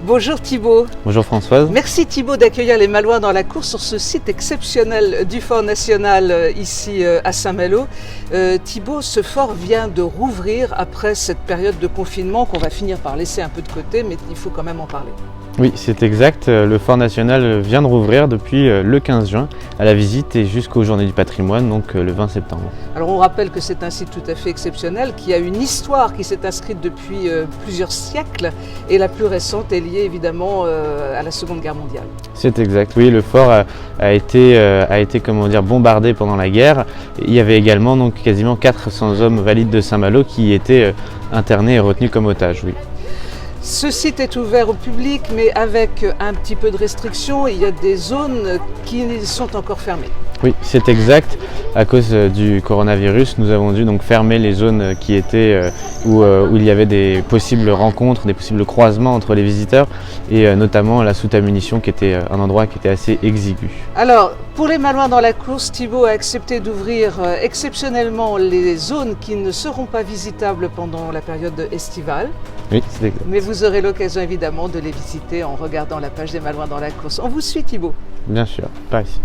Bonjour Thibaut. Bonjour Françoise. Merci Thibaut d'accueillir les Malouins dans la course sur ce site exceptionnel du Fort National ici à Saint-Malo. Thibaut, ce fort vient de rouvrir après cette période de confinement qu'on va finir par laisser un peu de côté, mais il faut quand même en parler. Oui, c'est exact. Le Fort National vient de rouvrir depuis le 15 juin à la visite et jusqu'aux Journées du patrimoine, donc le 20 septembre. Alors on rappelle que c'est un site tout à fait exceptionnel, qui a une histoire qui s'est inscrite depuis plusieurs siècles et la plus récente est liée évidemment à la Seconde Guerre mondiale. C'est exact, oui, le fort a été bombardé pendant la guerre. Il y avait également donc quasiment 400 hommes valides de Saint-Malo qui étaient internés et retenus comme otages. Oui. Ce site est ouvert au public, mais avec un petit peu de restrictions. Il y a des zones qui sont encore fermées. Oui, c'est exact. À cause du coronavirus, nous avons dû donc fermer les zones qui étaient où il y avait des possibles rencontres, des possibles croisements entre les visiteurs et notamment la soute à munitions qui était un endroit qui était assez exigu. Alors, pour les Malouins dans la course, Thibaut a accepté d'ouvrir exceptionnellement les zones qui ne seront pas visitables pendant la période estivale. Oui, c'est exact. Mais vous aurez l'occasion évidemment de les visiter en regardant la page des Malouins dans la course. On vous suit Thibaut. Bien sûr, par ici.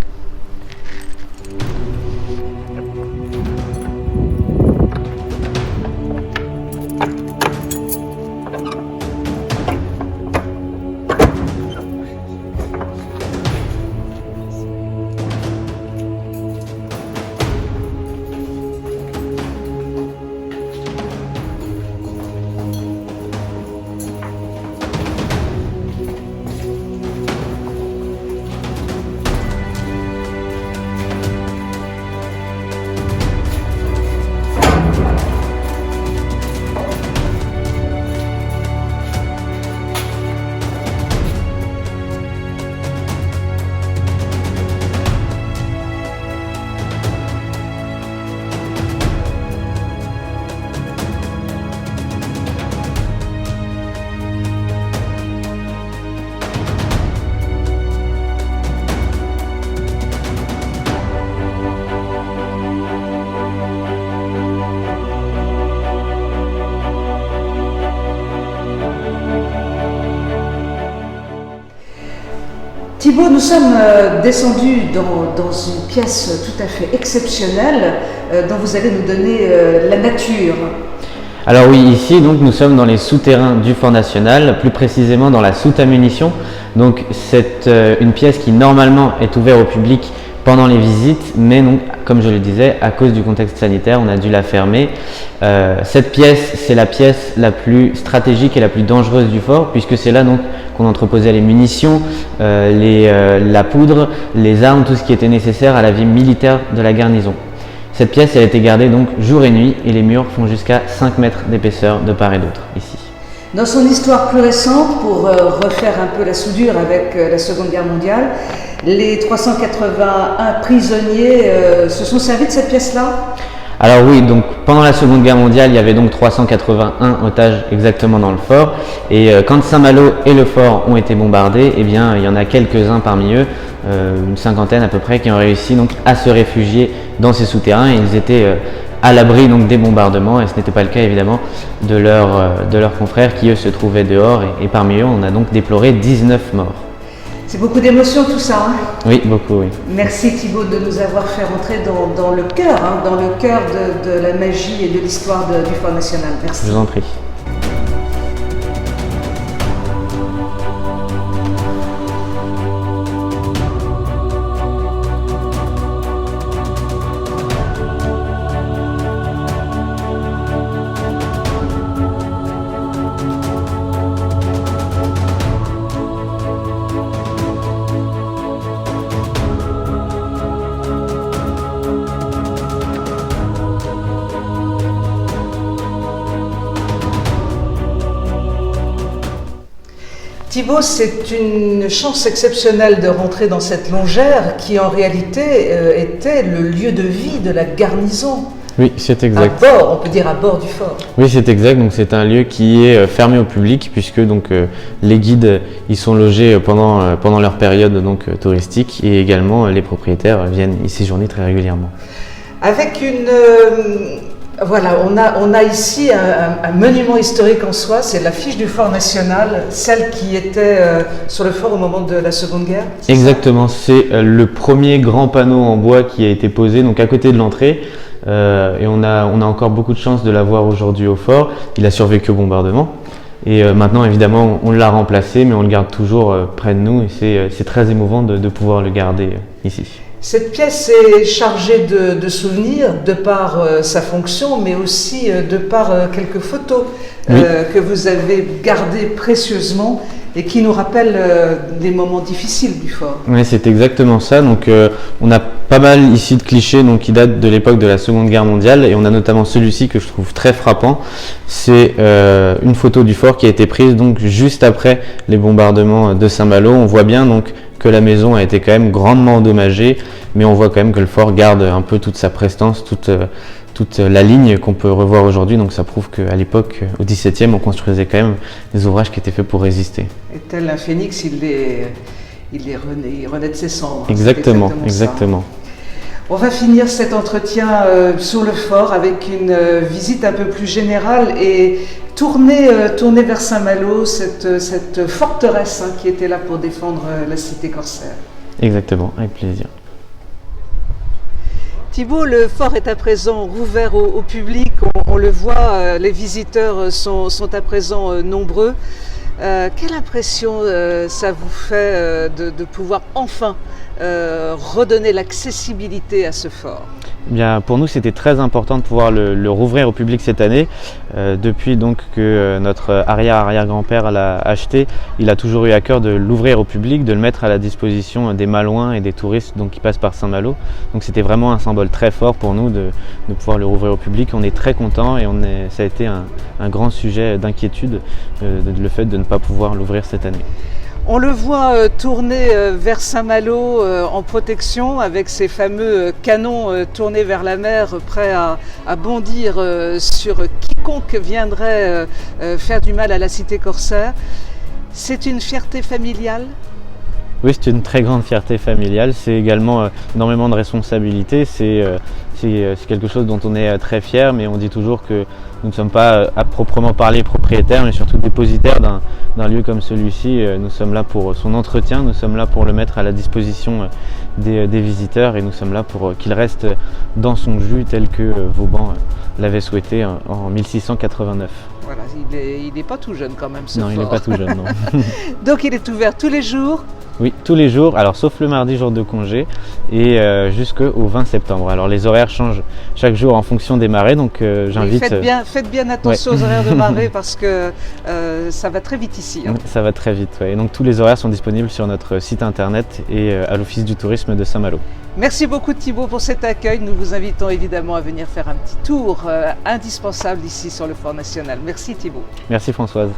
Thibaut, nous sommes descendus dans une pièce tout à fait exceptionnelle dont vous allez nous donner la nature. Alors oui, ici donc nous sommes dans les souterrains du Fort National, plus précisément dans la soute à munitions. Donc c'est une pièce qui normalement est ouverte au public pendant les visites, mais non, comme je le disais, à cause du contexte sanitaire, on a dû la fermer. Cette pièce, c'est la pièce la plus stratégique et la plus dangereuse du fort, puisque c'est là donc qu'on entreposait les munitions, la poudre, les armes, tout ce qui était nécessaire à la vie militaire de la garnison. Cette pièce a été gardée donc jour et nuit et les murs font jusqu'à 5 mètres d'épaisseur de part et d'autre ici. Dans son histoire plus récente, pour refaire un peu la soudure avec la Seconde Guerre mondiale, les 381 prisonniers se sont servis de cette pièce-là ? Alors oui, donc pendant la Seconde Guerre mondiale, il y avait donc 381 otages exactement dans le fort. Et quand Saint-Malo et le fort ont été bombardés, eh bien il y en a quelques-uns parmi eux, une cinquantaine à peu près, qui ont réussi donc à se réfugier dans ces souterrains. Et ils étaient à l'abri donc des bombardements, et ce n'était pas le cas évidemment de leurs confrères qui eux se trouvaient dehors. Et parmi eux, on a donc déploré 19 morts. C'est beaucoup d'émotions tout ça, hein ? Oui, beaucoup, oui. Merci Thibaut de nous avoir fait rentrer dans le cœur, dans le cœur de la magie et de l'histoire du Fort National. Merci. Je vous en prie. Thibaut, c'est une chance exceptionnelle de rentrer dans cette longère qui en réalité était le lieu de vie de la garnison. Oui, c'est exact. À bord, on peut dire à bord du fort. Oui, c'est exact. Donc c'est un lieu qui est fermé au public puisque donc les guides y sont logés pendant leur période donc touristique et également les propriétaires viennent y séjourner très régulièrement. Avec Voilà, on a ici un monument historique en soi, c'est l'affiche du Fort National, celle qui était sur le fort au moment de la Seconde Guerre. Exactement, c'est le premier grand panneau en bois qui a été posé donc à côté de l'entrée. Et on a encore beaucoup de chance de l'avoir aujourd'hui au fort. Il a survécu au bombardement. Et maintenant, évidemment, on l'a remplacé, mais on le garde toujours près de nous. Et c'est très émouvant de pouvoir le garder ici. Cette pièce est chargée de souvenirs, de par sa fonction, mais aussi de par quelques photos que vous avez gardées précieusement et qui nous rappellent des moments difficiles du fort. Oui, c'est exactement ça. Donc, on a pas mal ici de clichés donc, qui datent de l'époque de la Seconde Guerre mondiale, et on a notamment celui-ci que je trouve très frappant. C'est une photo du fort qui a été prise donc, juste après les bombardements de Saint-Malo. On voit bien donc, que la maison a été quand même grandement endommagée, mais on voit quand même que le fort garde un peu toute sa prestance, toute la ligne qu'on peut revoir aujourd'hui. Donc ça prouve qu'à l'époque, au XVIIe, on construisait quand même des ouvrages qui étaient faits pour résister. Et tel un phénix, il renaît de ses cendres. Exactement, exactement. On va finir cet entretien sur le fort avec une visite un peu plus générale et tourner vers Saint-Malo, cette forteresse qui était là pour défendre la cité corsaire. Exactement, avec plaisir. Thibaut, le fort est à présent rouvert au public, on le voit, les visiteurs sont à présent nombreux. Quelle impression ça vous fait de pouvoir enfin redonner l'accessibilité à ce fort? Bien, pour nous, c'était très important de pouvoir le rouvrir au public cette année. Depuis donc que notre arrière-arrière-grand-père l'a acheté, il a toujours eu à cœur de l'ouvrir au public, de le mettre à la disposition des Malouins et des touristes donc, qui passent par Saint-Malo. Donc c'était vraiment un symbole très fort pour nous de pouvoir le rouvrir au public. On est très contents et ça a été un grand sujet d'inquiétude, le fait de ne pas pouvoir l'ouvrir cette année. On le voit tourner vers Saint-Malo en protection avec ces fameux canons tournés vers la mer, prêts à bondir sur quiconque viendrait faire du mal à la cité corsaire. C'est une fierté familiale? Oui, c'est une très grande fierté familiale. C'est également énormément de responsabilités. C'est quelque chose dont on est très fier, mais on dit toujours que nous ne sommes pas à proprement parler propriétaires, mais surtout dépositaires d'un lieu comme celui-ci. Nous sommes là pour son entretien, nous sommes là pour le mettre à la disposition des visiteurs, et nous sommes là pour qu'il reste dans son jus tel que Vauban l'avait souhaité en 1689. Voilà, il n'est pas tout jeune quand même, ce fort. Non, il n'est pas tout jeune, non. Donc il est ouvert tous les jours? Oui, tous les jours, alors sauf le mardi, jour de congé, et jusqu'au 20 septembre. Alors les horaires changent chaque jour en fonction des marées, donc j'invite... Faites bien attention aux horaires de marée parce que ça va très vite ici. Hein. Ça va très vite, ouais. Et donc tous les horaires sont disponibles sur notre site internet et à l'Office du tourisme de Saint-Malo. Merci beaucoup Thibaut pour cet accueil. Nous vous invitons évidemment à venir faire un petit tour indispensable ici sur le Fort National. Merci Thibaut. Merci Françoise.